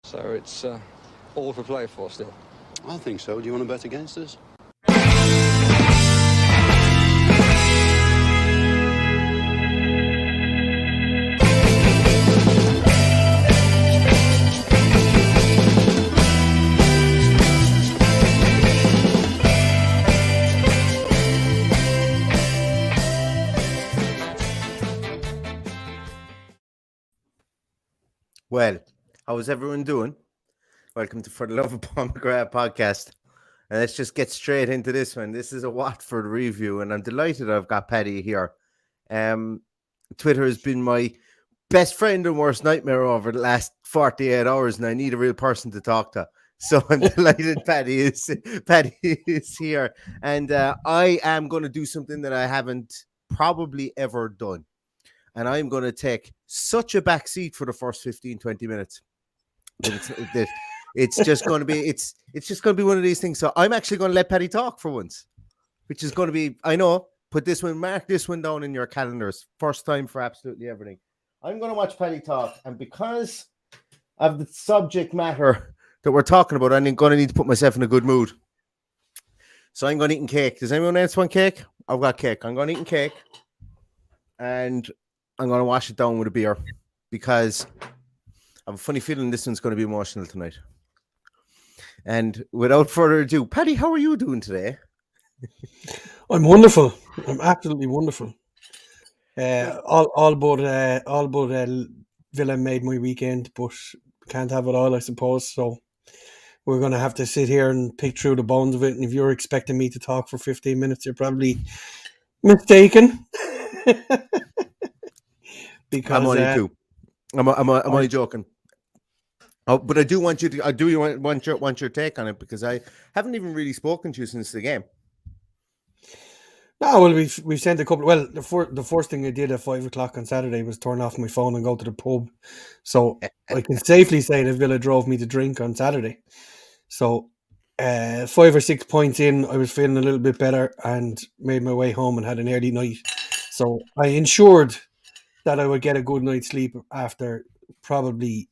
So it's all to play for still. I think so. Do you want to bet against us? Well, how is everyone doing? Welcome to For the Love of Pomegranate podcast. And let's just get straight into this one. This is a Watford review, and I'm delighted I've got Paddy here. Twitter has been my best friend and worst nightmare over the last 48 hours, and I need a real person to talk to. So I'm delighted Paddy is here. And I am going to do something that I haven't probably ever done. And I'm going to take such a back seat for the first 15, 20 minutes. It's just going to be one of these things. So I'm actually going to let Paddy talk for once, which is going to be, I know, mark this one down in your calendars. First time for absolutely everything. I'm going to watch Paddy talk. And because of the subject matter that we're talking about, I'm going to need to put myself in a good mood. So I'm going to eat cake. Does anyone else want cake? I've got cake. I'm going to eat cake. And I'm going to wash it down with a beer because I have a funny feeling this one's going to be emotional tonight. And without further ado, Paddy, how are you doing today? I'm wonderful. I'm absolutely wonderful. All but Villa made my weekend, but can't have it all, I suppose. So we're going to have to sit here and pick through the bones of it. And if you're expecting me to talk for 15 minutes, you're probably mistaken. Because I'm only two. I'm only joking. Oh, but I do want you to. Want your take on it because I haven't even really spoken to you since the game. No, well, we've sent a couple. Well, the first thing I did at 5 o'clock on Saturday was turn off my phone and go to the pub. So I can safely say that Villa drove me to drink on Saturday. So 5 or 6 points in, I was feeling a little bit better and made my way home and had an early night. So I ensured that I would get a good night's sleep after probably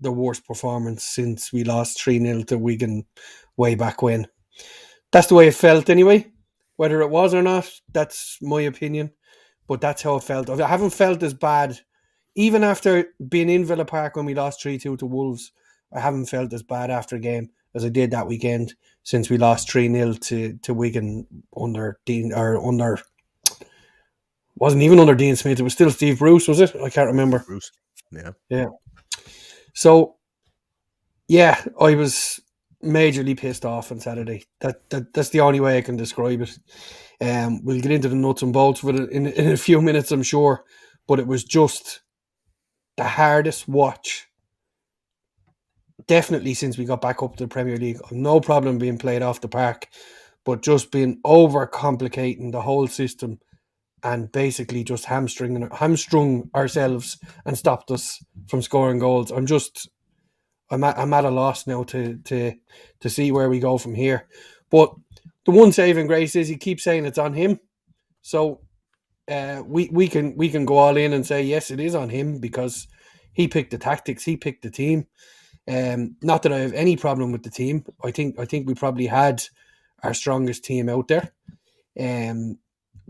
the worst performance since we lost 3-0 to Wigan way back when. That's the way it felt anyway. Whether it was or not, that's my opinion. But that's how it felt. I haven't felt as bad. Even after being in Villa Park when we lost 3-2 to Wolves, I haven't felt as bad after a game as I did that weekend since we lost 3-0 to Wigan under Dean, or under... wasn't even under Dean Smith. It was still Steve Bruce, was it? I can't remember. Bruce. Yeah. So, yeah, I was majorly pissed off on Saturday. That's the only way I can describe it. We'll get into the nuts and bolts of it in a few minutes, I'm sure. But it was just the hardest watch, definitely since we got back up to the Premier League. No problem being played off the park, but just being overcomplicating the whole system and basically just hamstrung ourselves and stopped us from scoring goals. I'm at a loss now to see where we go from here. But the one saving grace is he keeps saying it's on him. So we can go all in and say yes, it is on him because he picked the tactics, he picked the team. Not that I have any problem with the team. I think we probably had our strongest team out there.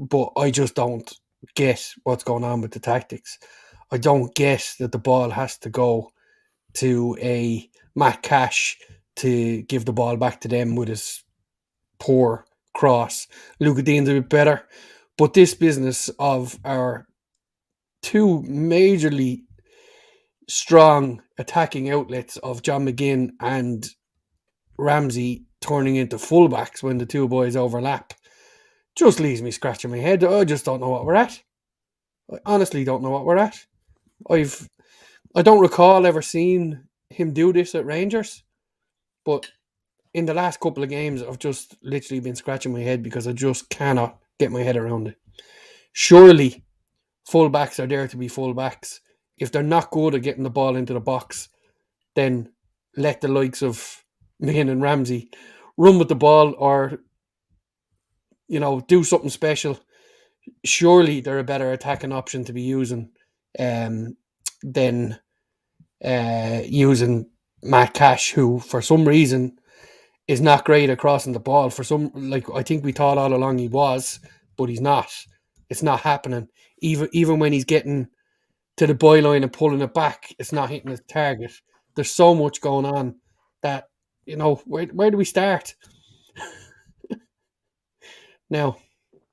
But I just don't get what's going on with the tactics. I don't get that the ball has to go to a Matt Cash to give the ball back to them with his poor cross. Luca Dean's a bit better. But this business of our two majorly strong attacking outlets of John McGinn and Ramsey turning into fullbacks when the two boys overlap just leaves me scratching my head. I just don't know what we're at. I honestly don't know what we're at. I don't recall ever seeing him do this at Rangers, but in the last couple of games, I've just literally been scratching my head because I just cannot get my head around it. Surely, fullbacks are there to be fullbacks. If they're not good at getting the ball into the box, then let the likes of McGinn and Ramsey run with the ball or do something special. Surely they're a better attacking option to be using than using Matt Cash, who for some reason is not great at crossing the ball. For some, like I think we thought all along he was, but he's not. It's not happening. Even when he's getting to the byline and pulling it back, it's not hitting his target. There's so much going on that, where do we start? Now,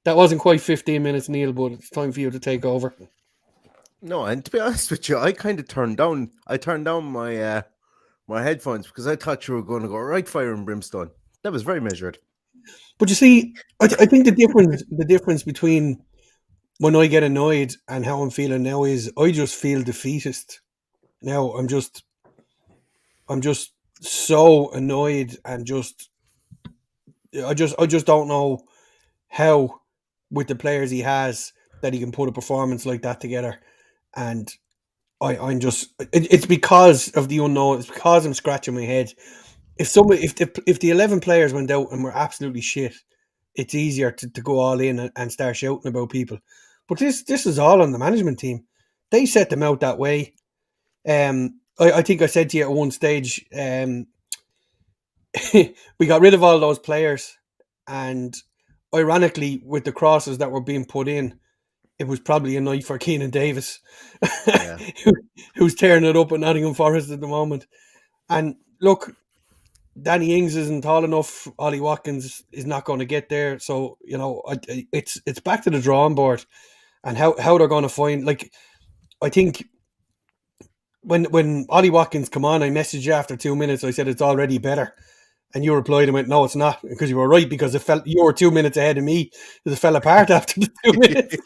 that wasn't quite 15 minutes, Neil, but it's time for you to take over. No, and to be honest with you, I kind of turned down my my headphones because I thought you were going to go right fire and brimstone. That was very measured. But you see, I think the difference between when I get annoyed and how I'm feeling now is I just feel defeatist. Now I'm just so annoyed and I just don't know how, with the players he has, that he can put a performance like that together. And it's because of the unknown. It's because I'm scratching my head. If the 11 players went out and were absolutely shit, it's easier to go all in and start shouting about people. But this is all on the management team. They set them out that way. I think I said to you at one stage, we got rid of all those players, and ironically, with the crosses that were being put in, it was probably a night for Keenan Davis, Yeah. who's tearing it up at Nottingham Forest at the moment. And look, Danny Ings isn't tall enough. Ollie Watkins is not going to get there. So, it's back to the drawing board and how they're going to find, like, I think when Ollie Watkins come on, I messaged you after 2 minutes. I said, it's already better. And you replied and went, no, it's not, because you were right, because you were 2 minutes ahead of me. It fell apart after the 2 minutes.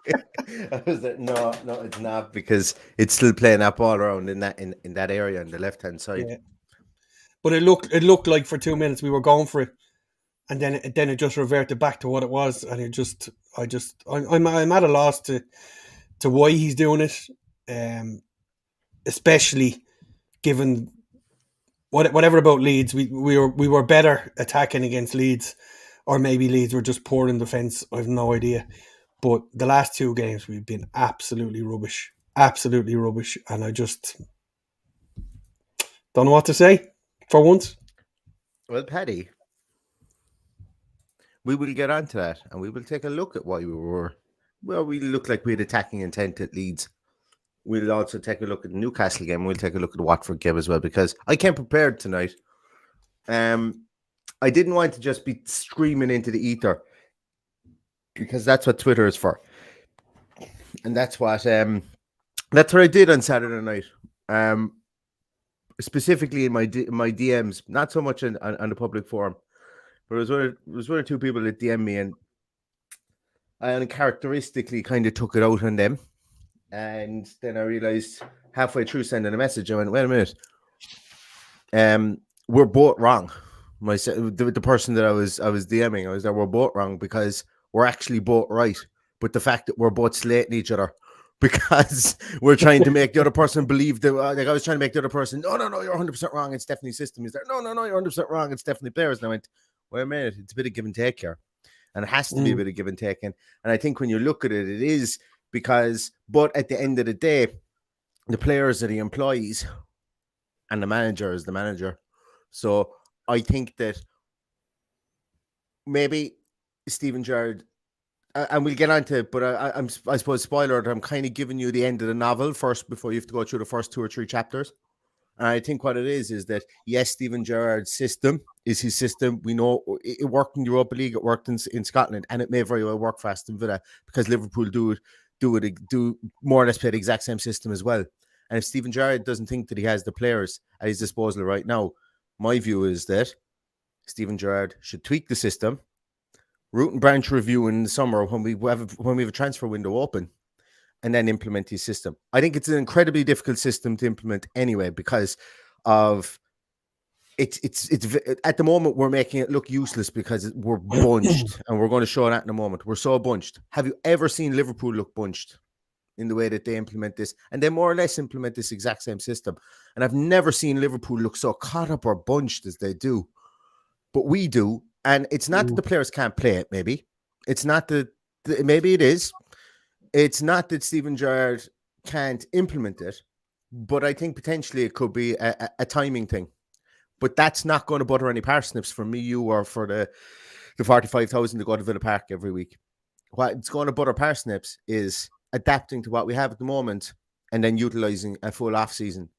I was like, no, it's not, because it's still playing that ball around in that area on the left hand side. Yeah. But it looked like for 2 minutes we were going for it, and then it just reverted back to what it was, and I'm at a loss to why he's doing it, especially given whatever about Leeds. We were better attacking against Leeds, or maybe Leeds were just poor in defence. I have no idea. But the last 2 games we've been absolutely rubbish, and I just don't know what to say for once. Well, Paddy, we will get on to that, and we will take a look at why we look like we had attacking intent at Leeds. We'll also take a look at the Newcastle game. We'll take a look at the Watford game as well, because I came prepared tonight. I didn't want to just be screaming into the ether, because that's what Twitter is for, and that's what I did on Saturday night. Specifically in my DMs, not so much on the public forum, but it was one or two people that DM'd me, and I uncharacteristically kind of took it out on them. And then I realized halfway through sending a message, I went, wait a minute. We're both wrong. The person that I was DMing, I was like, we're both wrong, because we're actually both right. But the fact that we're both slating each other because we're trying to make the other person believe that, like, I was trying to make the other person, no, you're 100% wrong. It's definitely system. He's there. No, you're 100% wrong. It's definitely players. And I went, wait a minute. It's a bit of give and take here. And it has to be a bit of give and take. And I think when you look at it, it is, because, but at the end of the day, the players are the employees and the manager is the manager. So I think that maybe Steven Gerrard, and we'll get on to it, but I suppose, spoiler, I'm kind of giving you the end of the novel first before you have to go through the first 2 or 3 chapters. And I think what it is that, yes, Steven Gerrard's system is his system. We know it worked in the Europa League, it worked in Scotland, and it may very well work for Aston Villa, because Liverpool do more or less play the exact same system as well. And if Steven Gerrard doesn't think that he has the players at his disposal right now, my view is that Steven Gerrard should tweak the system, root and branch review in the summer when we have a transfer window open, and then implement his system. I think it's an incredibly difficult system to implement anyway, because of it's at the moment we're making it look useless because we're bunched, and we're going to show that in a moment. We're so bunched. Have you ever seen Liverpool look bunched in the way that they implement this? And they more or less implement this exact same system. And I've never seen Liverpool look so caught up or bunched as they do. But we do. And it's not that the players can't play it, maybe. It's not that, maybe it is. It's not that Steven Gerrard can't implement it, but I think potentially it could be a timing thing. But that's not going to butter any parsnips for me, you, or for the 45,000 to go to Villa Park every week. What's going to butter parsnips is adapting to what we have at the moment and then utilizing a full off season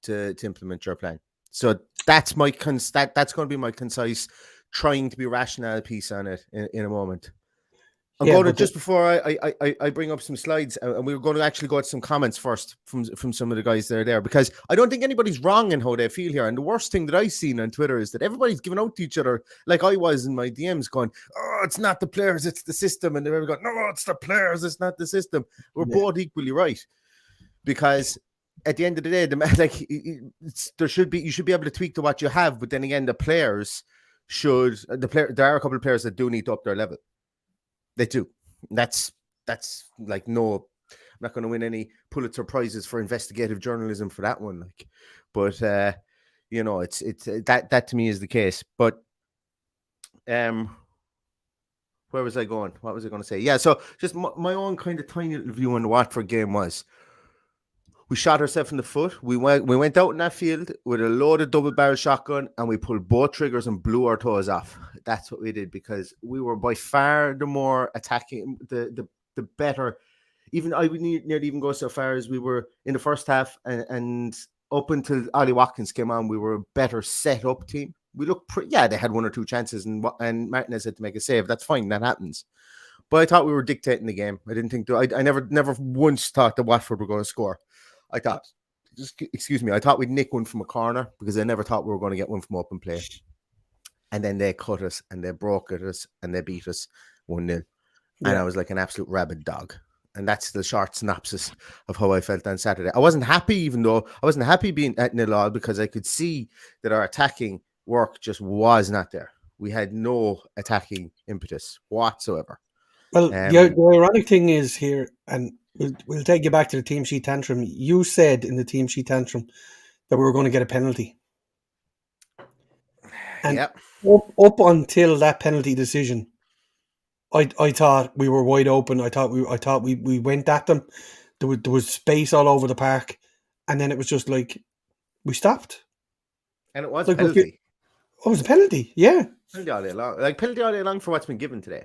to implement your plan. So that's my that's going to be my concise, trying to be rational piece on it in a moment. I'm going to, just before I bring up some slides, and we were going to actually go to some comments first from some of the guys that are there, because I don't think anybody's wrong in how they feel here. And the worst thing that I've seen on Twitter is that everybody's giving out to each other, like I was in my DMs, going, "Oh, it's not the players, it's the system," and they're going, "No, it's the players, it's not the system." We're both equally right, because at the end of the day, you should be able to tweak to what you have, but then again, the players should. There are a couple of players that do need to up their level. They do. That's like, no, I'm not going to win any Pulitzer Prizes for investigative journalism for that one. Like, but it's that to me is the case. But where was I going? What was I going to say? Yeah, so just my own kind of tiny little view on the Watford game was, we shot ourselves in the foot. We went out in that field with a loaded double barrel shotgun, and we pulled both triggers and blew our toes off. That's what we did, because we were by far the more attacking, the better. Even I would nearly even go so far as we were in the first half, and up until Ollie Watkins came on, we were a better set up team. We looked they had one or two chances, and Martinez had to make a save. That's fine, that happens. But I thought we were dictating the game. I didn't think I never once thought that Watford were going to score. I thought we'd nick one from a corner, because I never thought we were going to get one from open play. And then they cut us, and they broke at us, and they beat us 1-0. Yeah. And I was like an absolute rabid dog. And that's the short synopsis of how I felt on Saturday. I wasn't happy, even though I wasn't happy being at 0-0, because I could see that our attacking work just was not there. We had no attacking impetus whatsoever. Well, the ironic thing is here, and we'll take you back to the team sheet tantrum. You said in the team sheet tantrum that we were going to get a penalty. And up until that penalty decision, I thought we were wide open. I thought we went at them. There was space all over the park, and then it was just like we stopped. And it was a penalty. It was a penalty, yeah. Penalty all day long. Like, penalty all day long for what's been given today.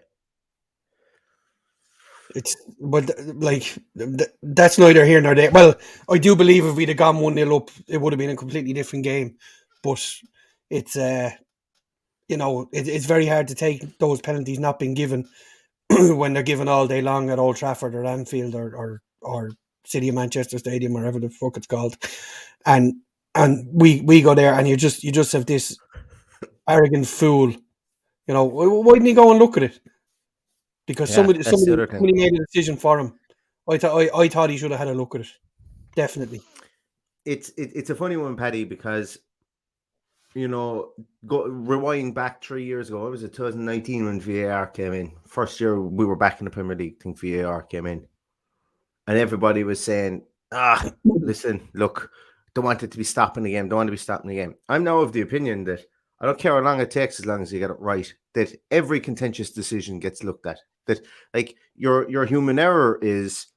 That's neither here nor there. Well, I do believe if we'd have gone 1-0 up, it would have been a completely different game. But it's it's very hard to take those penalties not being given when they're given all day long at Old Trafford or Anfield or City of Manchester Stadium, or whatever the fuck it's called, and we go there, and you just have this arrogant fool. Why didn't he go and look at it? Because somebody made a decision for him. I thought he should have had a look at it. Definitely. It's a funny one, Paddy, because rewind back 3 years ago. It was 2019 when VAR came in. First year we were back in the Premier League, I think VAR came in, and everybody was saying, listen, look, don't want it to be stopping the game. Don't want to be stopping the game. I'm now of the opinion that I don't care how long it takes, as long as you get it right, that every contentious decision gets looked at. That, like, your human error is,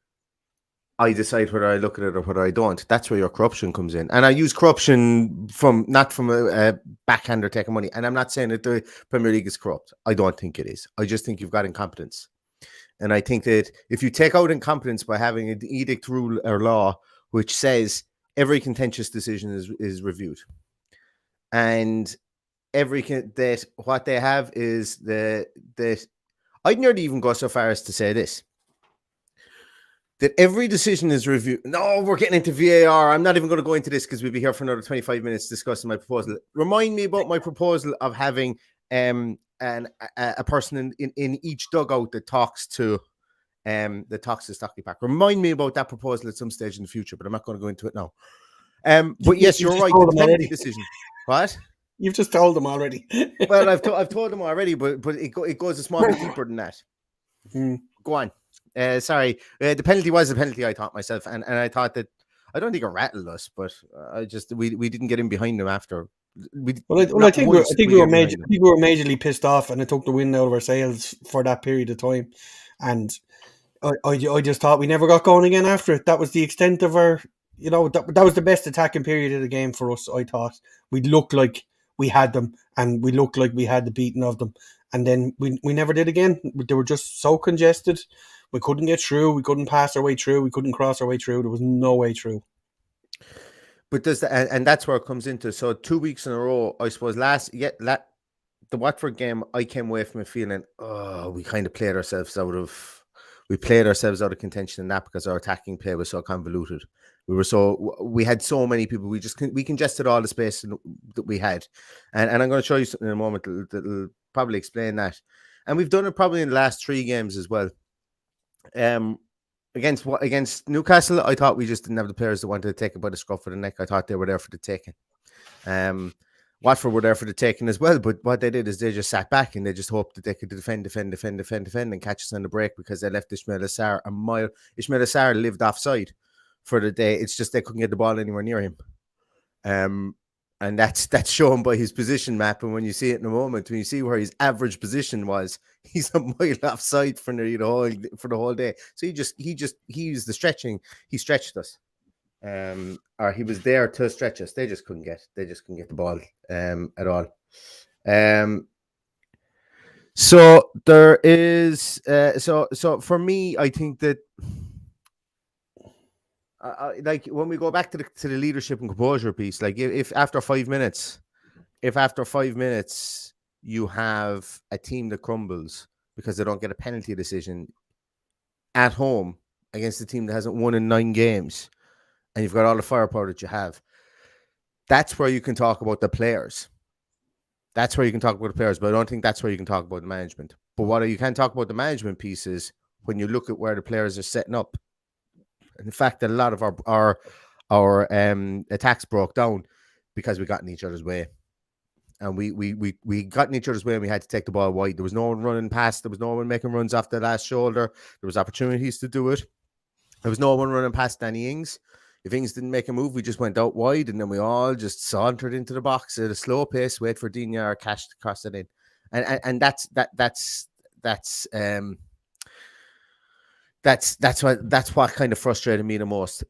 I decide whether I look at it or whether I don't. That's where your corruption comes in. And I use corruption not from a backhander taking money. And I'm not saying that the Premier League is corrupt. I don't think it is. I just think you've got incompetence. And I think that if you take out incompetence by having an edict, rule, or law which says every contentious decision is reviewed, and what they have is that I'd nearly even go so far as to say this, that every decision is reviewed. No, we're getting into VAR. I'm not even going to go into this, because we'll be here for another 25 minutes discussing my proposal. Remind me about my proposal of having a person in each dugout that talks to Stockley Park. Remind me about that proposal at some stage in the future, but I'm not going to go into it now. But yes, you're right. The penalty decision. What? You've just told them already. Well, I've told them already, but it goes a small bit deeper than that. Go on. Sorry, the penalty was a penalty, I thought myself, and I thought that, I don't think it rattled us, but we didn't get in behind them after. I think we were majorly pissed off, and it took the wind out of our sails for that period of time, and I just thought we never got going again after it. That was the extent of our that was the best attacking period of the game for us. I thought we looked like we had them, and we looked like we had the beating of them, and then we never did again. They were just so congested. We couldn't get through. We couldn't pass our way through. We couldn't cross our way through. There was no way through. But and that's where it comes into. So 2 weeks in a row, I suppose. The Watford game, I came away from it feeling, we kind of played ourselves out of contention in that because our attacking play was so convoluted. We had so many people. We congested all the space that we had, and I'm going to show you something in a moment that'll probably explain that. And we've done it probably in the last 3 games as well. Against Newcastle, I thought we just didn't have the players that wanted to take it by the scruff of the neck. I thought they were there for the taking. Watford were there for the taking as well, but what they did is they just sat back and they just hoped that they could defend and catch us on the break because they left Ismail Assar a mile. Ismail Assar lived offside for the day. It's just they couldn't get the ball anywhere near him. And that's shown by his position map. And when you see it in a moment, when you see where his average position was, he's a mile offside for the whole day. So he used the stretching. He stretched us, or he was there to stretch us. They just couldn't get the ball at all. So there is so for me, I think that. Like when we go back to the leadership and composure piece, like if after 5 minutes you have a team that crumbles because they don't get a penalty decision at home against a team that hasn't won in 9 games, and you've got all the firepower that you have, that's where you can talk about the players. But I don't think that's where you can talk about the management. But what you can talk about the management piece is when you look at where the players are setting up. In fact, that a lot of our attacks broke down because we got in each other's way, and we got in each other's way, and we had to take the ball wide. There was no one running past. There was no one making runs off the last shoulder. There was opportunities to do it. There was no one running past Danny Ings. If Ings didn't make a move, we just went out wide, and then we all just sauntered into the box at a slow pace, wait for Digne or Cash to cross it in, and that's what kind of frustrated me the most.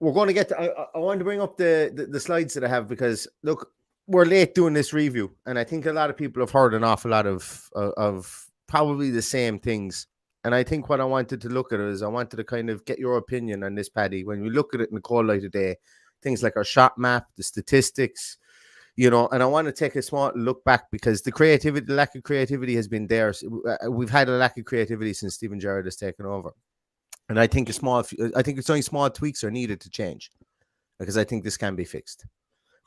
We're going to get to, I wanted to bring up the slides that I have because look, we're late doing this review, and I think a lot of people have heard an awful lot of probably the same things. And I think what I wanted to look at is I wanted to kind of get your opinion on this, Paddy. When we look at it in the cold light of day, things like our shot map, the statistics, and I want to take a small look back because the lack of creativity has been there. We've had a lack of creativity since Steven Gerrard has taken over. And I think it's only small tweaks are needed to change because I think this can be fixed.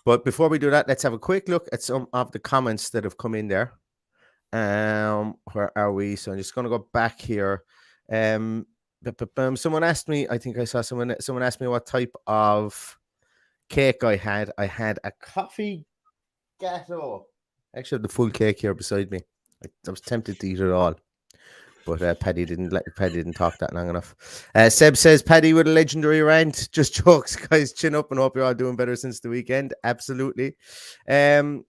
But before we do that, let's have a quick look at some of the comments that have come in there. Where are we? So I'm just going to go back here. Someone asked me, I think I saw someone asked me what type of cake I had. I had a coffee gatto. I actually have the full cake here beside me. I was tempted to eat it all, but Paddy didn't talk that long enough. Seb says, Paddy with a legendary rant. Just jokes, guys. Chin up and hope you're all doing better since the weekend. Absolutely. So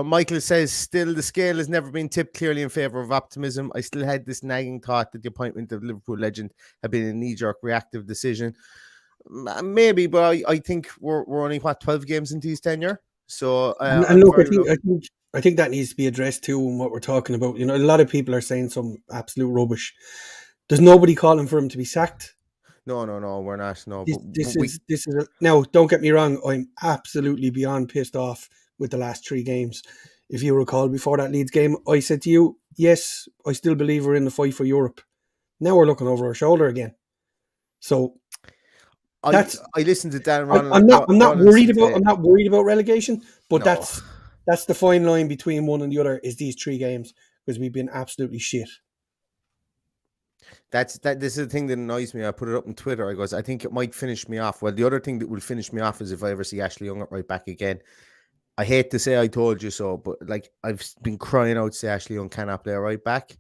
Michael says, still the scale has never been tipped clearly in favour of optimism. I still had this nagging thought that the appointment of Liverpool legend had been a knee-jerk reactive decision. Maybe, but I think we're only 12 games into his tenure. So and look, I think that needs to be addressed too in what we're talking about. A lot of people are saying some absolute rubbish. There's nobody calling for him to be sacked. No, we're not. No, this is now. Don't get me wrong. I'm absolutely beyond pissed off with the last 3 games. If you recall, before that Leeds game, I said to you, yes, I still believe we're in the fight for Europe. Now we're looking over our shoulder again. So I listened to Dan. I'm not worried about relegation, but no. That's the fine line between one and the other is these 3 games because we've been absolutely shit. This is the thing that annoys me. I put it up on Twitter. I think it might finish me off. Well, the other thing that will finish me off is if I ever see Ashley Young at right back again. I hate to say I told you so, but like I've been crying out to say Ashley Young cannot play right back,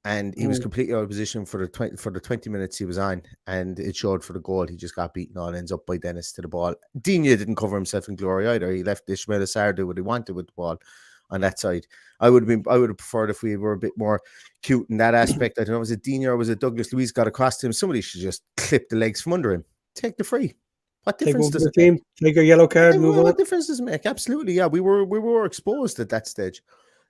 and he was completely out of position for the 20 minutes he was on, and it showed for the goal. He just got beaten all ends up by Dennis to the ball. Digne didn't cover himself in glory either. He left Ismail Assar do what he wanted with the ball. on that side. I would have preferred if we were a bit more cute in that aspect. I don't know, was it Dina or was it Douglas Luiz got across to him? Somebody should just clip the legs from under him. Take the free. What Take difference over does the it make? team, take a yellow card, move on. What difference does it make? Absolutely, yeah. We were exposed at that stage.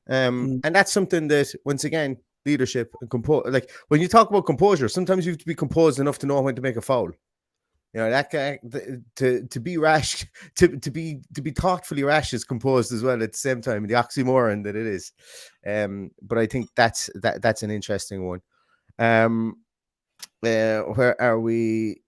And that's something that, once again, leadership and like when you talk about composure, sometimes you have to be composed enough to know when to make a foul. You know, that guy to be rash, to be thoughtfully rash is composed as well at the same time. The oxymoron that it is. But I think that's an interesting one. Where are we?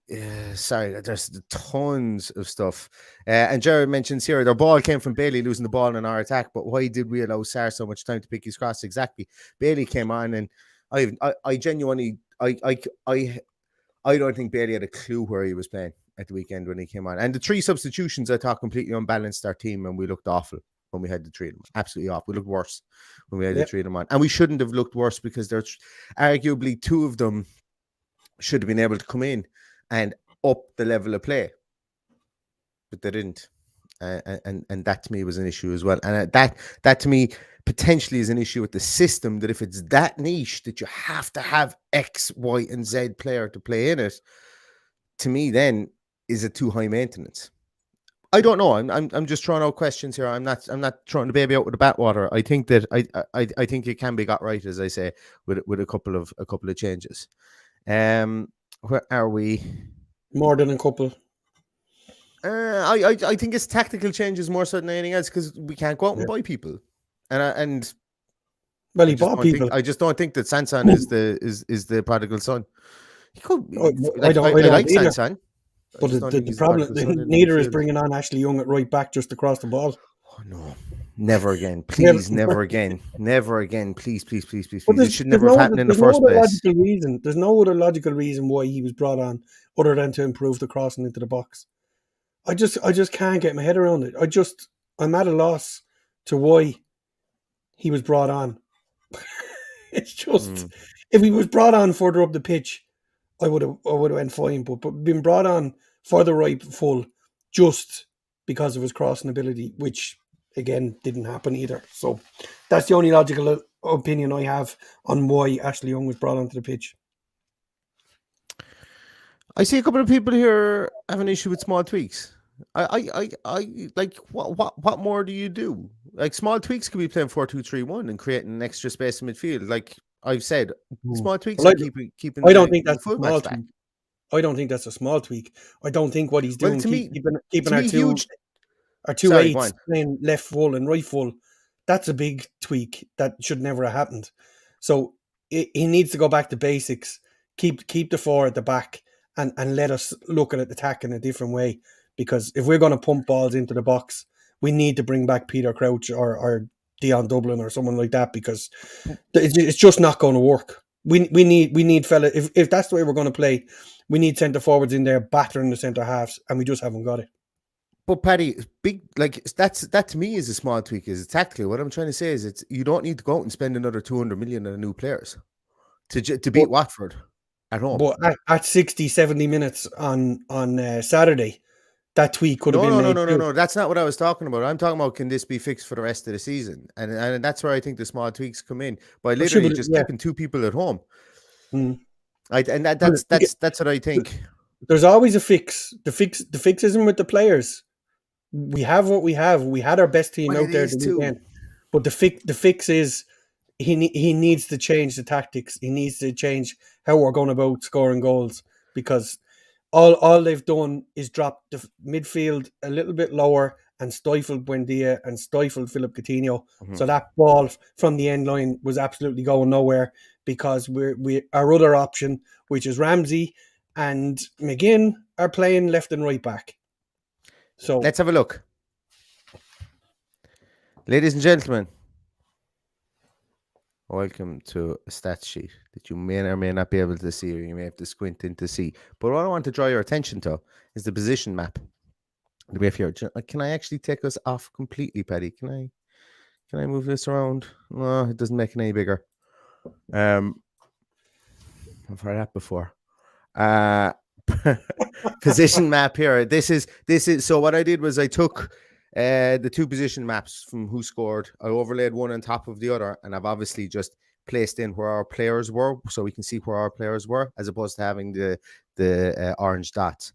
Sorry, there's tons of stuff. And Jared mentions here their ball came from Bailey losing the ball in our attack, but why did we allow Sarr so much time to pick his cross? Exactly. Bailey came on, and I genuinely I don't think Bailey had a clue where he was playing at the weekend when he came on. And the 3 substitutions I thought completely unbalanced our team, and we looked awful when we had the 3 of them. Absolutely awful. We looked worse when we had the 3 of them on. And we shouldn't have looked worse because there's arguably 2 of them should have been able to come in and up the level of play. But they didn't. And that to me was an issue as well. And that to me potentially is an issue with the system, that if it's that niche that you have to have X, Y, and Z player to play in it, to me then is it too high maintenance? I don't know. I'm just throwing out questions here. I'm not throwing the baby out with the bathwater. I think that I think it can be got right, as I say, with a couple of changes. Where are we? More than a couple. I think it's tactical changes more so than anything else, because we can't go out and buy people, and well, he bought people. I just don't think that Sanson is the prodigal son. He could. I like Sanson, but the problem neither is bringing on Ashley Young at right back just across the ball. Oh no. Never again, please. Never again, please. It should never have happened in the first place. There's no other logical reason why he was brought on other than to improve the crossing into the box. I just can't get my head around it. I'm at a loss to why he was brought on. It's just if he was brought on further up the pitch, I would have went fine. But being brought on further right full just because of his crossing ability, which again didn't happen either. So that's the only logical opinion I have on why Ashley Young was brought onto the pitch. I see a couple of people here have an issue with small tweaks. I like what more do you do? Like, small tweaks could be playing 4-2-3-1 and creating an extra space in midfield. Like I've said, small tweaks are keeping. I don't think that's a small tweak. I don't think that's a small tweak. I don't think what he's doing keeping our two eights playing left full and right full. That's a big tweak that should never have happened. So he needs to go back to basics. Keep the 4 at the back and let us look at attack in a different way. Because if we're going to pump balls into the box, we need to bring back Peter Crouch or Dion Dublin or someone like that, because it's just not going to work. We need fella. If that's the way we're going to play, we need centre forwards in there battering the centre halves, and we just haven't got it. But Paddy, that to me is a small tweak. Is tactically what I'm trying to say is you don't need to go out and spend another 200 million on new players to beat Watford at home. But at 60, 70 minutes on Saturday, that tweak could have been made. No. That's not what I was talking about. I'm talking about, can this be fixed for the rest of the season? And that's where I think the small tweaks come in by literally keeping 2 people at home. That's what I think. There's always a fix. The fix isn't with the players. We have what we have. We had our best team out there the weekend, but the fix is he needs to change the tactics. He needs to change how we're going about scoring goals, because all they've done is drop the midfield a little bit lower and stifled Buendia and stifled Philip Coutinho. So that ball from the end line was absolutely going nowhere, because our other option, which is Ramsey and McGinn, are playing left and right back. So let's have a look. Ladies and gentlemen, welcome to a stat sheet that you may or may not be able to see, or you may have to squint in to see. But what I want to draw your attention to is the position map. We have here. Can I actually take us off completely, Paddy? Can I move this around? No, it doesn't make it any bigger. I've heard that before. Position map here. This is so what I did was I took the two position maps from who scored. I overlaid one on top of the other, and I've obviously just placed in where our players were, so we can see where our players were, as opposed to having the orange dots.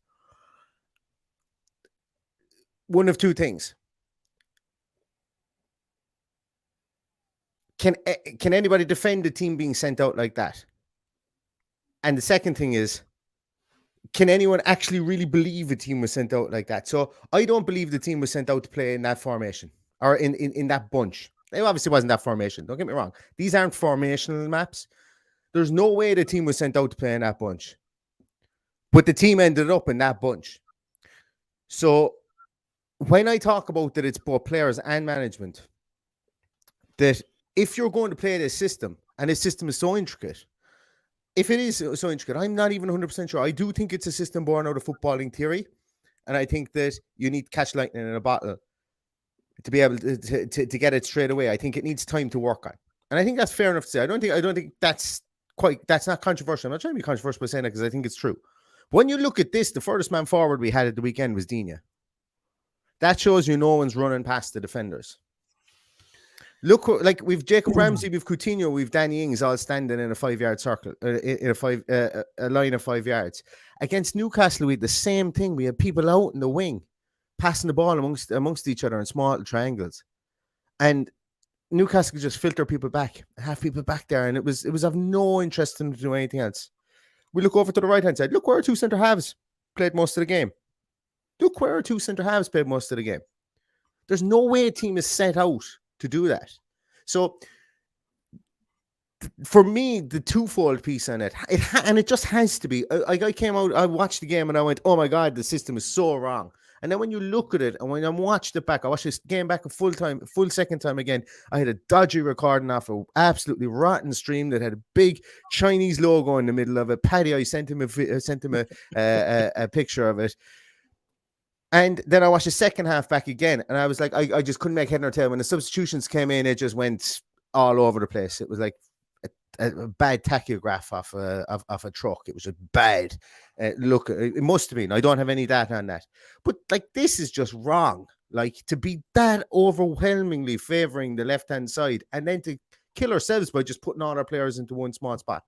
One of two things. Can anybody defend the team being sent out like that? And the second thing is, can anyone actually really believe a team was sent out like that? So I don't believe the team was sent out to play in that formation or in that bunch. It obviously wasn't that formation. Don't get me wrong. These aren't formational maps. There's no way the team was sent out to play in that bunch. But the team ended up in that bunch. So when I talk about that it's both players and management, that if you're going to play this system, and this system is so intricate, if it is so intricate, I'm not even 100% sure. I do think it's a system born out of footballing theory, and I think that you need to catch lightning in a bottle to be able to get it straight away. I think it needs time to work on, and I think that's fair enough to say. I don't think that's not controversial. I'm not trying to be controversial by saying that because I think it's true. But when you look at this, the furthest man forward we had at the weekend was Dina. That shows you no one's running past the defenders. Look, like we've Jacob Ramsey, we've Coutinho, we've Danny Ings all standing in a 5-yard circle, in a line of 5 yards. Against Newcastle, we had the same thing. We had people out in the wing, passing the ball amongst each other in small triangles, and Newcastle could just filter people back, have people back there, and it was of no interest in them to do anything else. We look over to the right hand side. Look where our two centre halves played most of the game. There's no way a team is set out to do that. So for me, the twofold piece on it, and it just has to be. I came out, I watched the game and I went, oh my God, the system is so wrong. And then when you look at it and when I watched it back, I watched this game back a full second time again. I had a dodgy recording off an absolutely rotten stream that had a big Chinese logo in the middle of it. Paddy, I sent him a picture of it. And then I watched the second half back again, and I was like, I just couldn't make head nor tail. When the substitutions came in, it just went all over the place. It was like a bad tachograph off a truck. It was a bad look. It must have been. I don't have any data on that. But like, this is just wrong. Like, to be that overwhelmingly favouring the left-hand side and then to kill ourselves by just putting all our players into one small spot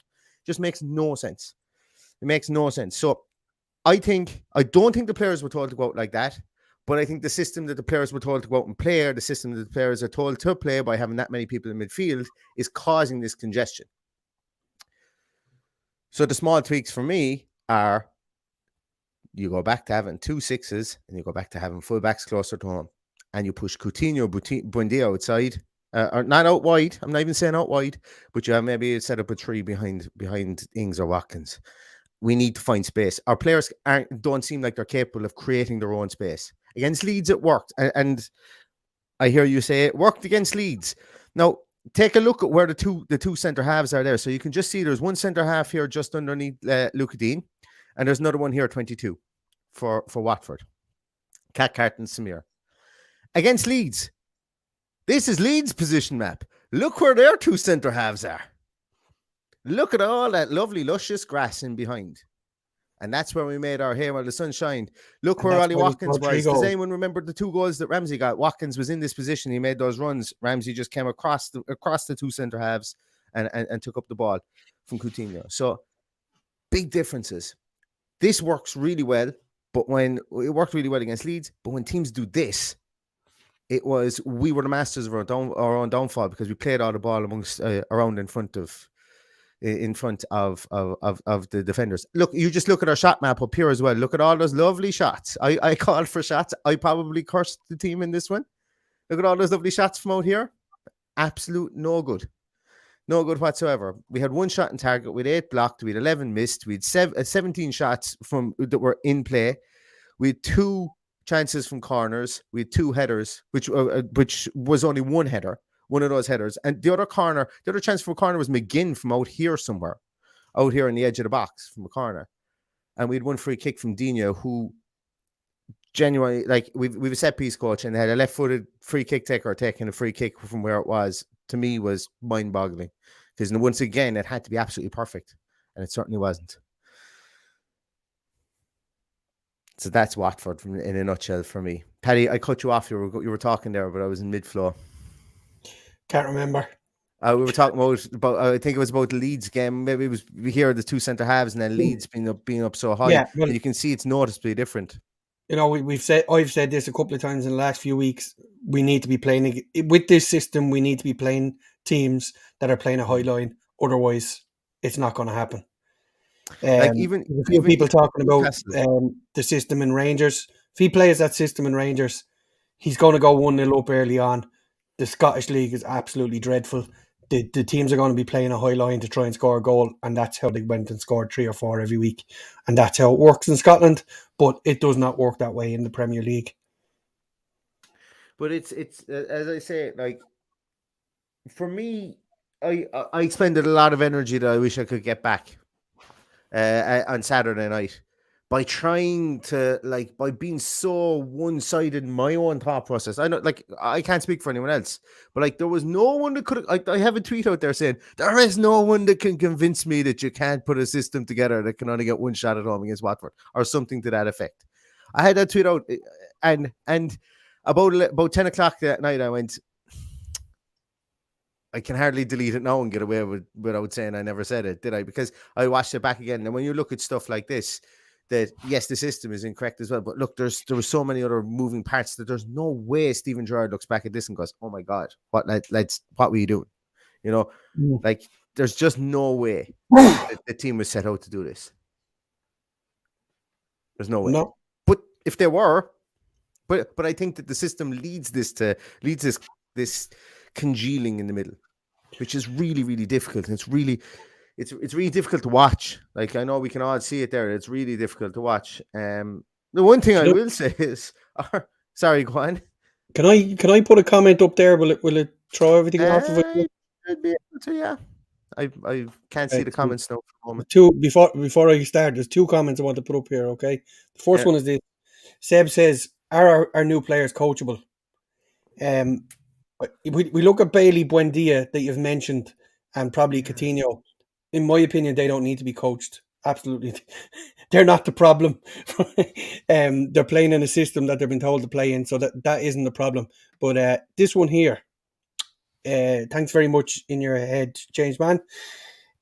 just makes no sense. It makes no sense. So I don't think the players were told to go out like that, but I think the system that the players were told to go out and play, or the system that the players are told to play by having that many people in midfield, is causing this congestion. So the small tweaks for me are, you go back to having 2 6s and you go back to having fullbacks closer to home, and you push Coutinho, Buendia outside, or not out wide. I'm not even saying out wide, but you have maybe set up a 3 behind Ings or Watkins. We need to find space. Our players don't seem like they're capable of creating their own space. Against Leeds, it worked. And I hear you say it worked against Leeds. Now, take a look at where the two centre halves are there. So you can just see there's one centre half here just underneath Luca Dean, and there's another one here, 22, for Watford. Cathcart and Samir. Against Leeds, this is Leeds' position map. Look where their two centre halves are. Look at all that lovely, luscious grass in behind. And that's where we made our hay while the sun shined. Look where Ollie Watkins was. Does anyone remember the 2 goals that Ramsey got? Watkins was in this position. He made those runs. Ramsey just came across the 2 centre halves and took up the ball from Coutinho. So big differonces. This works really well, but when it worked really well against Leeds, but when teams do this, we were the masters of our own downfall, because we played all the ball amongst around in front of the defenders. Look, you just look at our shot map up here as well. Look at all those lovely shots. I called for shots. I probably cursed the team in this one. Look at all those lovely shots from out here. Absolute no good. No good whatsoever. We had 1 shot in target. We had 8 blocked. We had 11 missed. We had 17 shots that were in play. We had 2 chances from corners. We had 2 headers, which was only 1 header. One of those headers. And the other chance for a corner was McGinn from out here somewhere, out here on the edge of the box from a corner. And we had 1 free kick from Dina, who genuinely, like, we've a set piece coach, and they had a left-footed free kick taker taking a free kick from where it was, to me, was mind-boggling. Because once again, it had to be absolutely perfect, and it certainly wasn't. So that's Watford in a nutshell for me. Paddy, I cut you off. You were talking there, but I was in mid-flow. Can't remember. We were talking about I think it was about the Leeds game. Maybe it was we hear the two centre halves and then Leeds being up so high. Yeah, well, and you can see it's noticeably different. You know, I've said this a couple of times in the last few weeks. We need to be playing with this system. We need to be playing teams that are playing a high line. Otherwise, it's not going to happen. Like even a few people talking about Newcastle. the system in Rangers. If he plays that system in Rangers, he's going to go 1-0 up early on. The Scottish League is absolutely dreadful. The teams are going to be playing a high line to try and score a goal, and that's how they went and scored 3 or 4 every week. And that's how it works in Scotland, but it does not work that way in the Premier League. But it's as I say, like for me, I expended a lot of energy that I wish I could get back on Saturday night by trying to by being so one-sided in my own thought process. I know, I can't speak for anyone else, but there was no one that could. I have a tweet out there saying there is no one that can convince me that you can't put a system together that can only get one shot at home against Watford or something to that effect. I had that tweet out, and about 10 o'clock that night, I went, I can hardly delete it now and get away without saying I never said it, did I? Because I watched it back again. And when you look at stuff like this, that yes, the system is incorrect as well. But look, there were so many other moving parts that there's no way Stephen Gerrard looks back at this and goes, "Oh my God, what were you doing?" You know, there's just no way that the team was set out to do this. There's no way. No. But if there were, but I think that the system leads this congealing in the middle, which is really, really difficult. And it's really difficult to watch. Like, I know we can all see it there. It's really difficult to watch. The one thing I will say is, sorry, go on. Can I put a comment up there? Will it throw everything off of it? I'd be able to, yeah. I can't see the comments now for a moment. Before I start, there's 2 comments I want to put up here, okay? The first one is this. Seb says, are our new players coachable? We look at Bailey, Buendia that you've mentioned, and probably Coutinho. In my opinion, they don't need to be coached. Absolutely. They're not the problem. They're playing in a system that they've been told to play in, so that isn't the problem. But this one here, thanks very much in your head, James Man.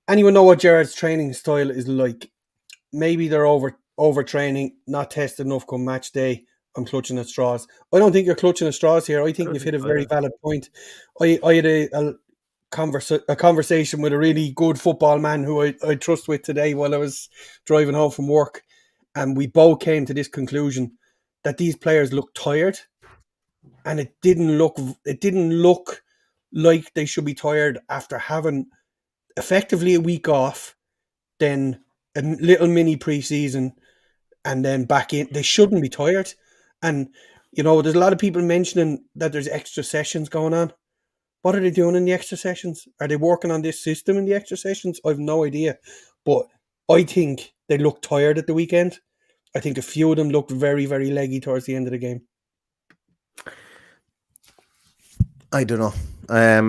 Anyone know what Gerrard's training style is like? Maybe they're overtraining, not tested enough come match day. I'm clutching at straws. I don't think you're clutching at straws here. I think you've hit a very valid point. I had a conversation with a really good football man who I trust with today while I was driving home from work, and we both came to this conclusion that these players look tired, and it didn't look like they should be tired after having effectively a week off, then a little mini pre-season, and then back in. They shouldn't be tired. And, there's a lot of people mentioning that there's extra sessions going on. What are they doing in the extra sessions? Are they working on this system in the extra sessions? I have no idea. But I think they look tired at the weekend. I think a few of them looked very, very leggy towards the end of the game. I don't know. I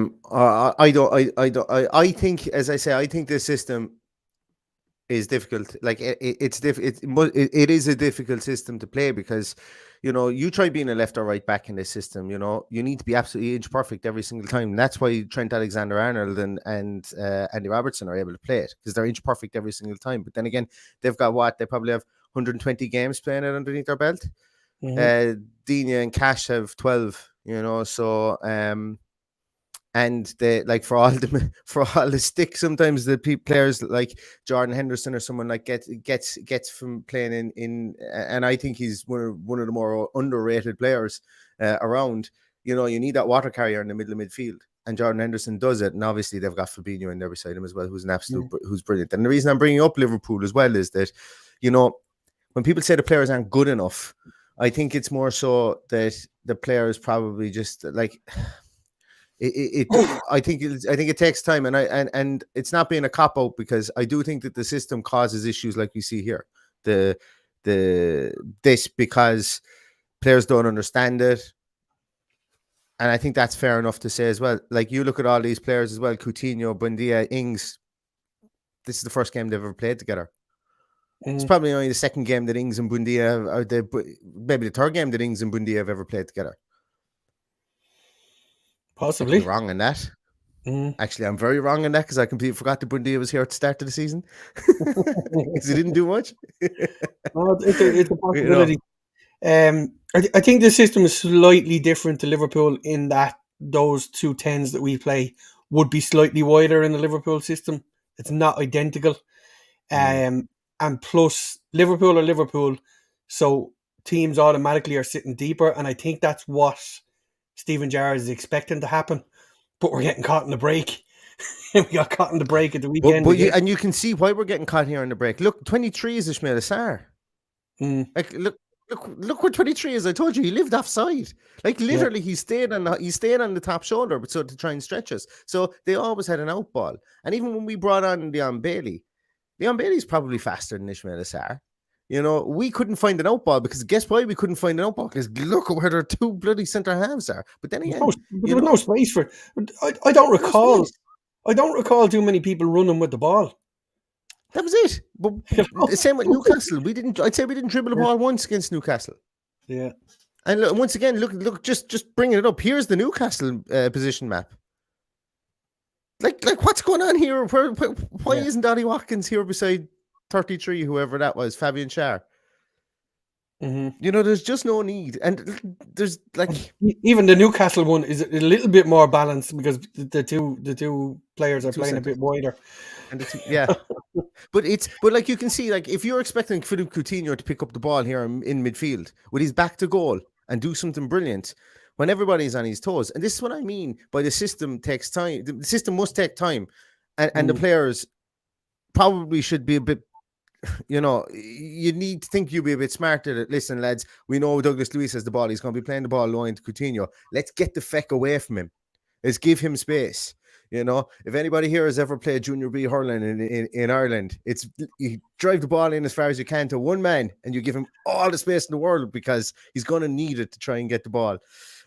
think, as I say, I think this system is difficult. Like it is a difficult system to play because, you try being a left or right back in this system. You need to be absolutely inch perfect every single time. And that's why Trent Alexander-Arnold and Andy Robertson are able to play it, because they're inch perfect every single time. But then again, they've got they probably have 120 games playing it underneath their belt. Mm-hmm. Dina and Cash have 12. So and they for all the stick, sometimes the players like Jordan Henderson or someone gets from playing in and I think he's one of the more underrated players around. You need that water carrier in the middle of midfield, and Jordan Henderson does it. And obviously they've got Fabinho in there beside him as well, who's an absolute who's brilliant. And the reason I'm bringing up Liverpool as well is that when people say the players aren't good enough, I think it's more so that the players probably just I think it takes time, and it's not being a cop out, because I do think that the system causes issues like we see here. This because players don't understand it, and I think that's fair enough to say as well. Like, you look at all these players as well: Coutinho, Buendia, Ings. This is the first game they've ever played together. It's probably only the second game that Ings and Bundia, or maybe the third game that Ings and Bundia have ever played together. Possibly. I could be wrong on that. Actually, I'm very wrong on that because I completely forgot that Bundia was here at the start of the season because he didn't do much. No, it's a possibility. I think the system is slightly different to Liverpool in that those 2 10s that we play would be slightly wider in the Liverpool system. It's not identical. And plus, Liverpool are Liverpool, so teams automatically are sitting deeper, and I think that's what Steven Gerrard is expecting to happen. But we're getting caught in the break. We got caught in the break at the weekend. And you can see why we're getting caught here in the break. Look, 23 is Ismail Assar. Like, look where 23 is. I told you he lived offside. Like, literally, he stayed on the top shoulder, but so to try and stretch us. So they always had an out ball. And even when we brought on Leon Bailey's probably faster than Ismail Assar. You know, we couldn't find an out ball because guess why we couldn't find an out ball? Because look where their 2 bloody centre halves are. But then again, there was no space for. I don't recall. I don't recall too many people running with the ball. That was it. But the same with Newcastle. I'd say we didn't dribble the ball once against Newcastle. Yeah. And once again, look, just bringing it up. Here's the Newcastle position map. Like what's going on here? Why isn't Ollie Watkins here beside 33, whoever that was, Fabian Schär? You know, there's just no need, and there's like even the Newcastle one is a little bit more balanced because the two players are playing a bit wider. And but like you can see, like if you're expecting Philippe Coutinho to pick up the ball here in midfield with his back to goal and do something brilliant when everybody's on his toes, and this is what I mean by the system takes time. The system must take time, and the players probably should be a bit. You know, you need to think you'll be a bit smarter. That listen, lads, we know Douglas Luiz has the ball. He's going to be playing the ball low into Coutinho. Let's get the feck away from him. Let's give him space. You know, if anybody here has ever played Junior B hurling in Ireland, it's you drive the ball in as far as you can to one man and you give him all the space in the world because he's going to need it to try and get the ball.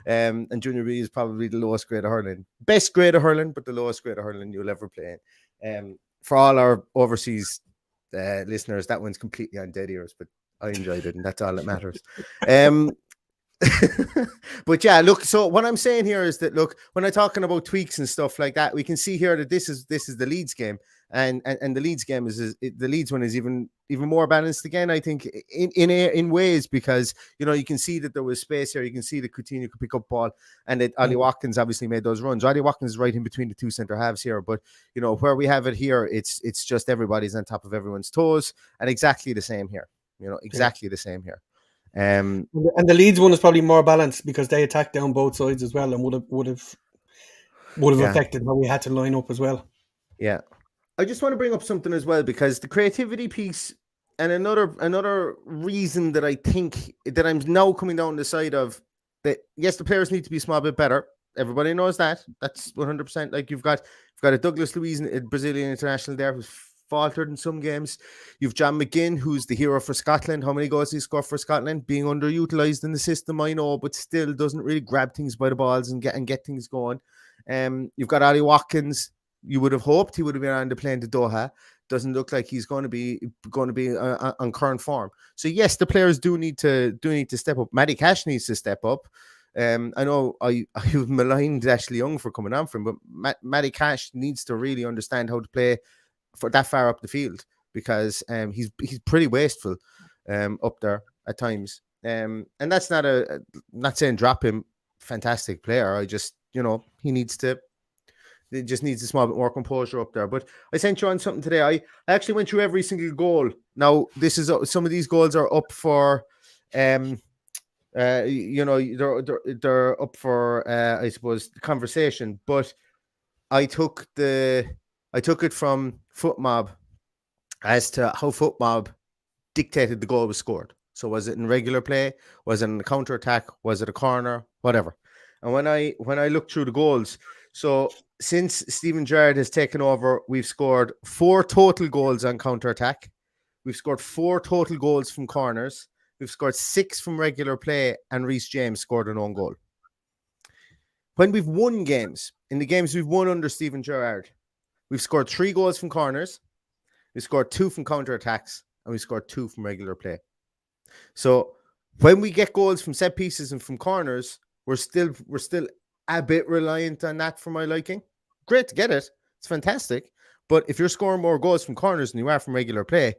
And Junior B is probably the lowest grade of hurling. Best grade of hurling, but the lowest grade of hurling you'll ever play in. For all our overseas listeners, that one's completely on dead ears, but I enjoyed it and that's all that matters. But yeah, look, so what I'm saying here is that look, when I'm talking about tweaks and stuff like that, we can see here that this is the Leeds game, and the Leeds game is the Leeds one is even more balanced again, I think, in ways, because you know you can see that there was space here. You can see that Coutinho could pick up ball, and that Ollie Watkins obviously made those runs. Ollie Watkins is right in between the 2 centre halves here, but you know where we have it here, it's just everybody's on top of everyone's toes, and exactly the same here. You know, exactly the same here. And the Leeds one is probably more balanced because they attacked down both sides as well, and would have affected how we had to line up as well. Yeah, I just want to bring up something as well, because the creativity piece, and another reason that I think that I'm now coming down the side of that. Yes, the players need to be a small bit better. Everybody knows that. That's 100%. Like you've got a Douglas Luiz, a Brazilian international there, who's faltered in some games. You've John McGinn, who's the hero for Scotland. How many goals he scored for Scotland? Being underutilized in the system, I know, but still doesn't really grab things by the balls and get things going. You've got Ollie Watkins. You would have hoped he would have been on the plane to Doha. Doesn't look like he's going to be on current form. So yes, the players do need to step up. Matty Cash needs to step up. I know I maligned Ashley Young for coming on for him, but Matty Cash needs to really understand how to play for that far up the field, because he's pretty wasteful up there at times. And that's not saying drop him. Fantastic player. I just, you know, it just needs a small bit more composure up there. But I sent you on something today. I actually went through every single goal. Now, this is some of these goals are up for you know, they're up for I suppose the conversation, but I took it from FootMob as to how FootMob dictated the goal was scored. So was it in regular play? Was it in a counter attack? Was it a corner? Whatever. And when I looked through the goals, so since Steven Gerrard has taken over, we've scored 4 total goals on counter attack. We've scored 4 total goals from corners. We've scored 6 from regular play, and Reece James scored an own goal. When we've won games, in the games we've won under Steven Gerrard, we've scored 3 goals from corners. We've scored 2 from counter attacks, and we scored 2 from regular play. So when we get goals from set pieces and from corners, we're still a bit reliant on that for my liking. Great to get it. It's fantastic. But if you're scoring more goals from corners than you are from regular play,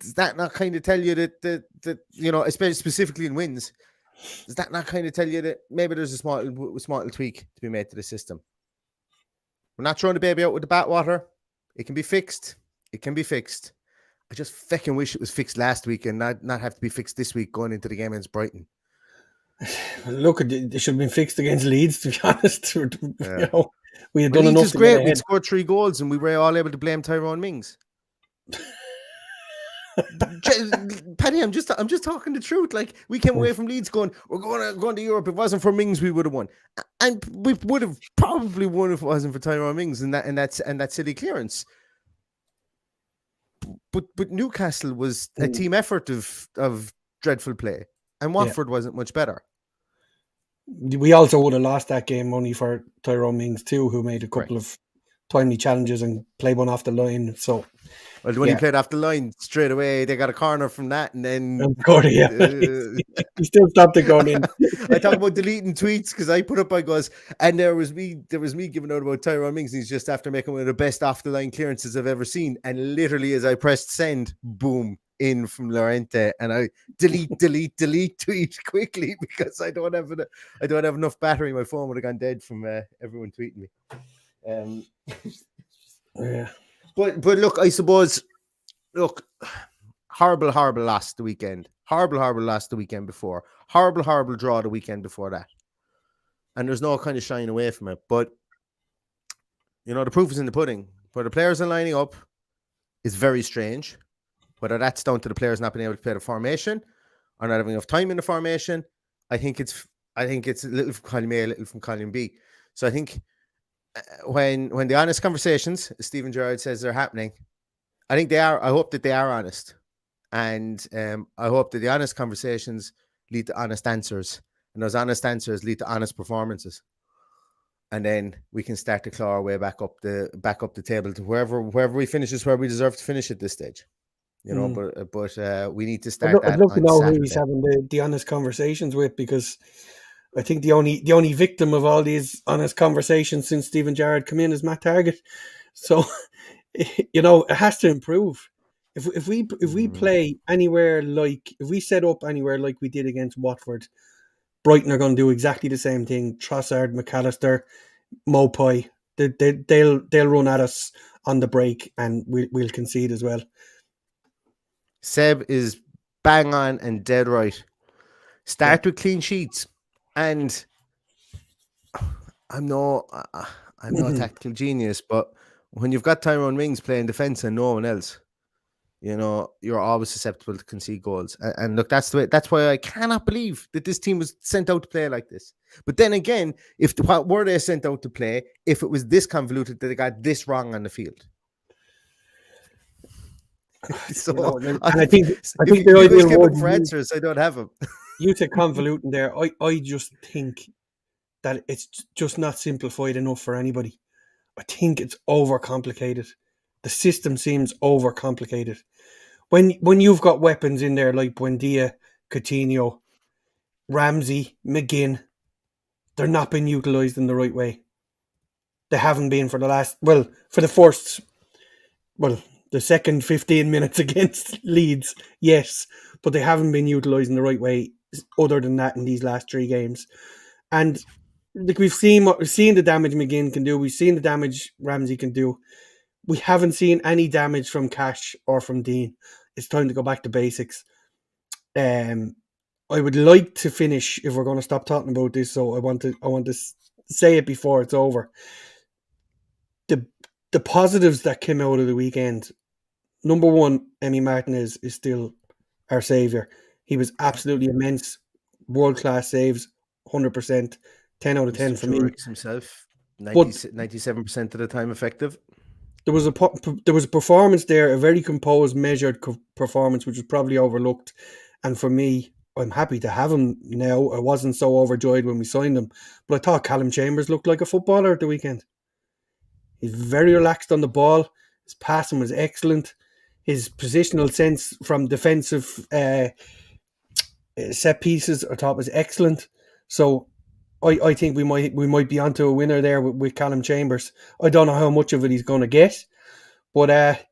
does that not kind of tell you that especially specifically in wins, does that not kind of tell you that maybe there's a small little tweak to be made to the system? We're not throwing the baby out with the bathwater. It can be fixed. It can be fixed. I just fucking wish it was fixed last week and not have to be fixed this week going into the game against Brighton. Look, it should have been fixed against Leeds, to be honest. We had done Leeds enough is to great. get We ahead. scored 3 goals and we were all able to blame Tyrone Mings. Paddy, I'm just talking the truth. Like, we came away from Leeds going, we're going to Europe. If it wasn't for Mings, we would have won, and we would have probably won if it wasn't for Tyrone Mings and that silly clearance. But Newcastle was a team effort of dreadful play, and Watford wasn't much better. We also would have lost that game only for Tyrone Mings too, who made a couple of timely challenges and played one off the line. So, when he played off the line straight away, they got a corner from that, and then he still stopped it going in. I talk about deleting tweets because I put up, I goes, and there was me giving out about Tyrone Mings. And he's just after making one of the best off the line clearances I've ever seen, and literally as I pressed send, boom, in from Llorente, and I delete tweet quickly because I don't have enough battery. My phone would have gone dead from everyone tweeting me. But look, I suppose, horrible loss the weekend. Horrible loss the weekend before. Horrible draw the weekend before that. And there's no kind of shying away from it. But, the proof is in the pudding. Where the players are lining up is very strange. Whether that's down to the players not being able to play the formation or not having enough time in the formation, I think it's a little from column A, a little from column B. So I think when the honest conversations, as Stephen Gerrard says, they're happening, I think they are. I hope that they are honest, and I hope that the honest conversations lead to honest answers, and those honest answers lead to honest performances, and then we can start to claw our way back up the table to wherever we finish is where we deserve to finish at this stage. But we need to start. I'd love to know who he's having the honest conversations with, because I think the only victim of all these honest conversations since Stephen Gerrard came in is Matt Targett. So, it has to improve. If we play anywhere if we set up anywhere like we did against Watford, Brighton are going to do exactly the same thing. Trossard, McAllister, Mopai, they'll run at us on the break, and we'll concede as well. Seb is bang on and dead right. Start with clean sheets, and I'm no tactical genius, but when you've got Tyrone Mings playing defense and no one else, you're always susceptible to concede goals. And look, that's the way. That's why I cannot believe that this team was sent out to play like this. But then again, what were they sent out to play if it was this convoluted that they got this wrong on the field? So I think the ideal word for answers, I don't have them. You said convoluting there. I just think that it's just not simplified enough for anybody. I think it's overcomplicated. The system seems overcomplicated. When you've got weapons in there like Buendia, Coutinho, Ramsey, McGinn, they're not being utilised in the right way. They haven't been for the second 15 minutes against Leeds, yes, but they haven't been utilised in the right way other than that in these last 3 games. And we've seen the damage McGinn can do. We've seen the damage Ramsey can do. We haven't seen any damage from Cash or from Dean. It's time to go back to basics. I would like to finish, if we're going to stop talking about this, so I want to say it before it's over. The positives that came out of the weekend. Number one, Emi Martinez is still our saviour. He was absolutely immense. World-class saves, 100%. 10 out of 10 for me. Himself, 97% of the time effective. There was a performance there, a very composed, measured performance, which was probably overlooked. And for me, I'm happy to have him now. I wasn't so overjoyed when we signed him, but I thought Callum Chambers looked like a footballer at the weekend. He's very relaxed on the ball. His passing was excellent. his positional sense from defensive set pieces I thought was excellent. So I think we might be onto a winner there with Callum Chambers. I don't know how much of it he's going to get, but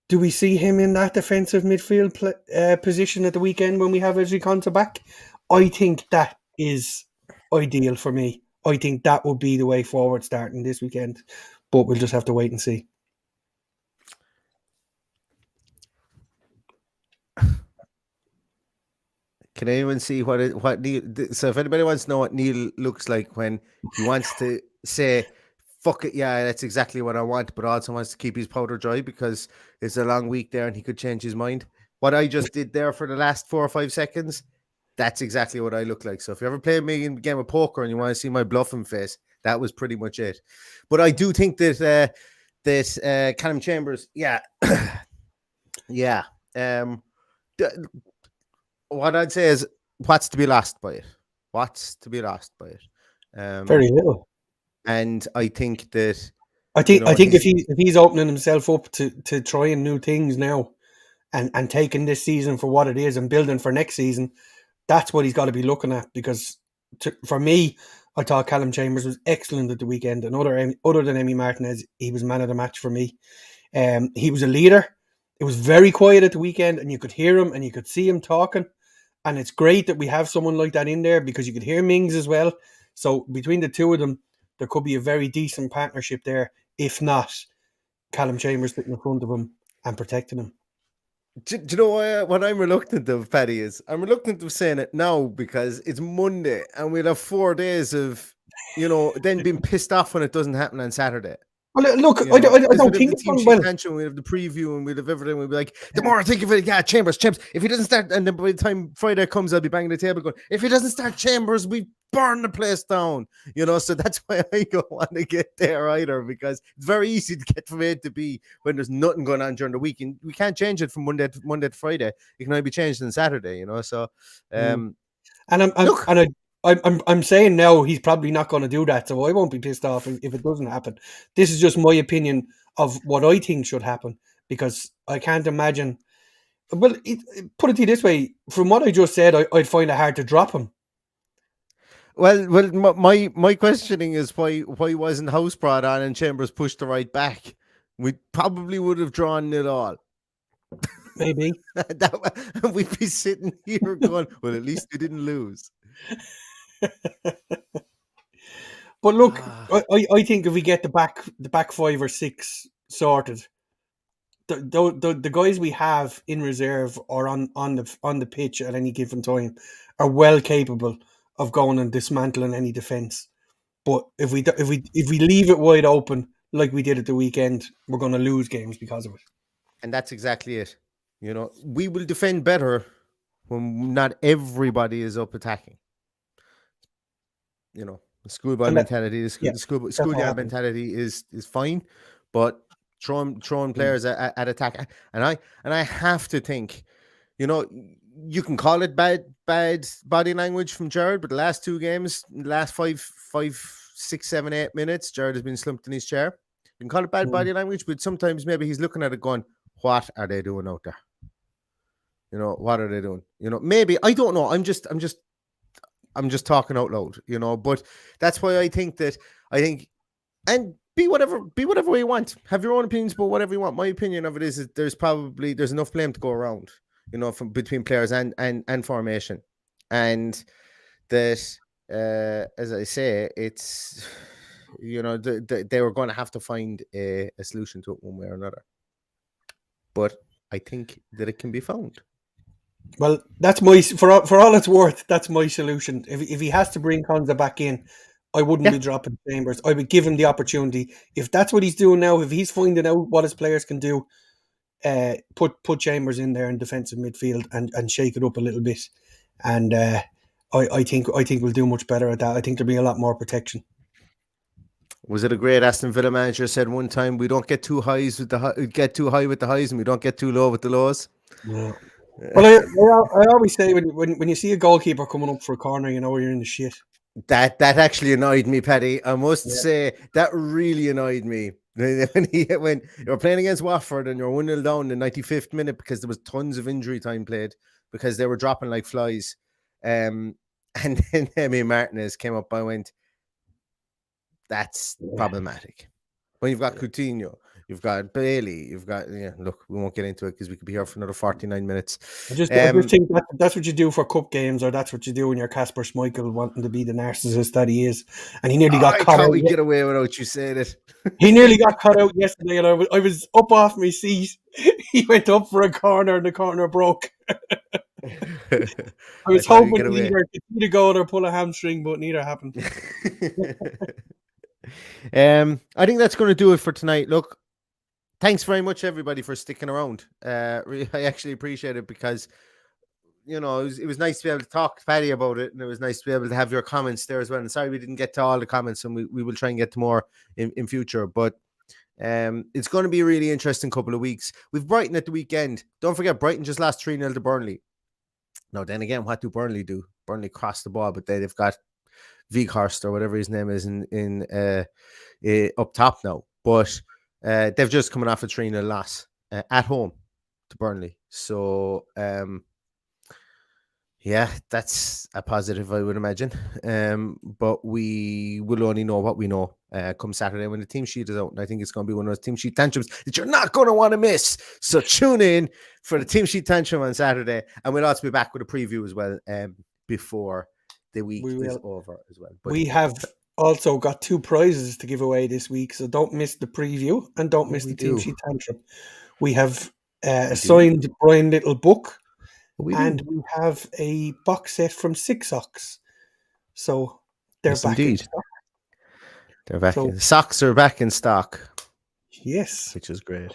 do we see him in that defensive midfield position at the weekend when we have Ezri Konsa back? I think that is ideal for me. I think that would be the way forward starting this weekend, but we'll just have to wait and see. Can anyone see what Neil? So if anybody wants to know what Neil looks like when he wants to say, "Fuck it, yeah, that's exactly what I want," but also wants to keep his powder dry because it's a long week there and he could change his mind. What I just did there for the last 4 or 5 seconds, that's exactly what I look like. So if you ever play me in a game of poker and you want to see my bluffing face, that was pretty much it. But I do think that Callum Chambers, yeah, yeah. What I'd say is, what's to be lost by it? What's to be lost by it? Very little. And I think that I think if he's opening himself up to trying new things now, and taking this season for what it is and building for next season, that's what he's got to be looking at. Because for me, I thought Callum Chambers was excellent at the weekend, and other than Emi Martinez, he was man of the match for me. He was a leader. It was very quiet at the weekend, and you could hear him and you could see him talking. And it's great that we have someone like that in there because you could hear Mings as well. So between the two of them, there could be a very decent partnership there. If not, Callum Chambers sitting in front of him and protecting him. Do you know what I'm reluctant of, Paddy, is? I'm reluctant of saying it now because it's Monday and we'll have 4 days of, then being pissed off when it doesn't happen on Saturday. Well, look, I don't think it's going well. We have the preview and we'll have everything. We'll be like, the more I think of it, yeah, Chambers. If he doesn't start, and then by the time Friday comes, I'll be banging the table going, if he doesn't start Chambers, we burn the place down. So that's why I don't want to get there either, because it's very easy to get from A to B when there's nothing going on during the week. And we can't change it from Monday to Friday. It can only be changed on Saturday, So, I'm saying now he's probably not going to do that, so I won't be pissed off if it doesn't happen. This is just my opinion of what I think should happen, because I can't imagine. Well, put it to you this way: from what I just said, I'd find it hard to drop him. Well, my questioning is why wasn't House brought on and Chambers pushed to right back? We probably would have drawn it all. Maybe we'd be sitting here going, well, at least we didn't lose. But look, I think if we get the back 5 or 6 sorted, the guys we have in reserve or on the pitch at any given time are well capable of going and dismantling any defense. But if we leave it wide open like we did at the weekend, we're going to lose games because of it. And that's exactly it. We will defend better when not everybody is up attacking. The schoolboy mentality, the schoolyard mentality is fine, but throwing players at attack, and I have to think, you can call it bad body language from Gerrard, but the last 2 games, last 5, 6, 7, 8 minutes, Gerrard has been slumped in his chair. You can call it bad body language, but sometimes maybe he's looking at it going, what are they doing out there? What are they doing? Maybe, I don't know. I'm just talking out loud, but that's why I think, and be whatever way you want. Have your own opinions about whatever you want. My opinion of it is that there's enough blame to go around, from between players and formation. And that, as I say, it's, they were going to have to find a solution to it one way or another. But I think that it can be found. Well, that's for all it's worth, that's my solution. If he has to bring Konsa back in, I wouldn't be dropping Chambers. I would give him the opportunity. If that's what he's doing now, if he's finding out what his players can do, put Chambers in there in defensive midfield and shake it up a little bit. And I think we'll do much better at that. I think there'll be a lot more protection. Was it a great Aston Villa manager said one time, we don't get too high with the highs and we don't get too low with the lows? Yeah. Well, I always say when you see a goalkeeper coming up for a corner, you're in the shit. That actually annoyed me, Paddy. I must say that really annoyed me. when you were playing against Watford and you're 1-0 down in the 95th minute because there was tons of injury time played because they were dropping like flies. And then Emi Martinez came up. I went, that's problematic. When you've got Coutinho, you've got Bailey, you've got, look, we won't get into it because we could be here for another 49 minutes. I just think that's what you do for cup games, or that's what you do when you're Kasper Schmeichel wanting to be the narcissist that he is. And he nearly got caught out. We'd get away without you saying it. He nearly got caught out yesterday, and I was up off my seat. He went up for a corner, and the corner broke. I was hoping either to see the goal or pull a hamstring, but neither happened. I think that's going to do it for tonight. Look, thanks very much, everybody, for sticking around. I actually appreciate it because, it was nice to be able to talk to Paddy about it, and it was nice to be able to have your comments there as well. And sorry we didn't get to all the comments, and we will try and get to more in future. But it's going to be a really interesting couple of weeks. We've Brighton at the weekend. Don't forget, Brighton just lost 3-0 to Burnley. Now, then again, what do Burnley do? Burnley cross the ball, but they've got Weghorst or whatever his name is in up top now. But they've just coming off a 3-0 loss at home to Burnley. So, that's a positive, I would imagine. But we will only know what we know come Saturday when the team sheet is out. And I think it's going to be one of those team sheet tantrums that you're not going to want to miss. So tune in for the team sheet tantrum on Saturday. And we'll also be back with a preview as well before the week is over as well. But we have also got 2 prizes to give away this week. So don't miss the preview and don't miss the team sheet tantrum. We have a signed Brian Little book. We have a box set from Six Socks. So they're back in stock. They're back. The socks are back in stock. Yes. Which is great.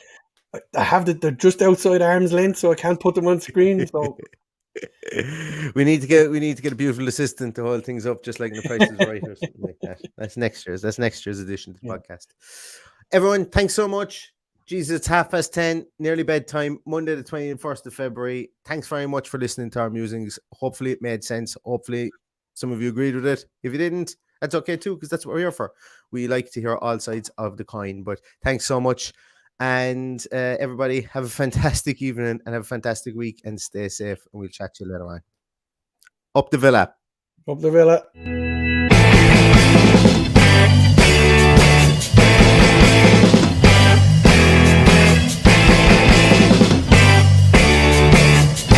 I have they're just outside arm's length, so I can't put them on screen. So we need to get a beautiful assistant to hold things up, just like in The Price is Right or something like that. That's next year's edition of the podcast. Everyone, thanks so much. Jesus, it's 10:30, nearly bedtime, Monday the 21st of February. Thanks very much for listening to our musings. Hopefully it made sense. Hopefully some of you agreed with it. If you didn't, that's okay too, because that's what we're here for. We like to hear all sides of the coin. But thanks so much. And everybody, have a fantastic evening and have a fantastic week and stay safe. And we'll chat to you later on. Up the Villa. Up the Villa.